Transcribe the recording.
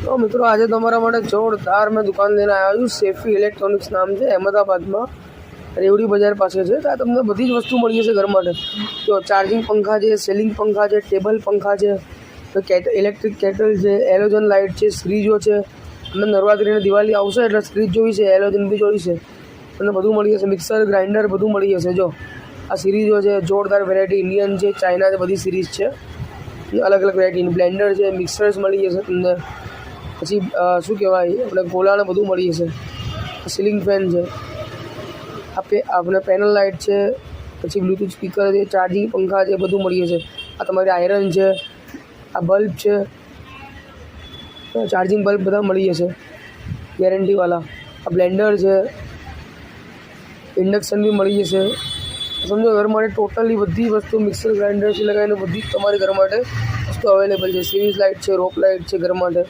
તો મિત્રો આજે તમારા માટે જોરદાર મેં દુકાન લઈને આવ્યો છું. સેફી ઇલેક્ટ્રોનિક્સ નામ છે, અહેમદાબાદમાં રેવડી બજાર પાસે છે. તો આ તમને બધી જ વસ્તુ મળી જશે ઘર માટે. તો ચાર્જિંગ પંખા છે, સીલિંગ પંખા છે, ટેબલ પંખા છે, તો ઇલેક્ટ્રિક કેટલ છે, એલોજન લાઇટ છે, ફ્રીજો છે. અને નવરાત્રિને દિવાળી આવશે એટલે ફ્રીજ જોઈ છે, એલોજન બી જોઈ છે, તમને બધું મળી જશે. મિક્સર ગ્રાઇન્ડર બધું મળી જશે. જો આ સિરીઝો છે, જોરદાર વેરાયટી, ઇન્ડિયન છે, ચાઇના છે, બધી સિરીઝ છે, અલગ અલગ વેરાયટી. બ્લેન્ડર છે, મિક્સર્સ મળી જશે તમને. પછી શું કહેવાય, આપણે ગોલાને બધું મળી જશે. સીલિંગ ફેન છે, આપણે પેનલ લાઇટ છે, પછી બ્લૂટૂથ સ્પીકર છે, ચાર્જિંગ પંખા છે, બધું મળી જશે. આ તમારી આયરન છે, આ બલ્બ છે, ચાર્જિંગ બલ્બ બધા મળી જશે ગેરંટીવાળા. આ બ્લેન્ડર છે, ઇન્ડક્શન બી મળી જશે. સમજો ઘર માટે ટોટલી બધી વસ્તુ, મિક્સર ગ્રાઇન્ડરથી લગાવીને બધી જ તમારે ઘર માટે વસ્તુ અવેલેબલ છે. સિરીઝ લાઇટ છે, રોપ લાઇટ છે ઘર માટે.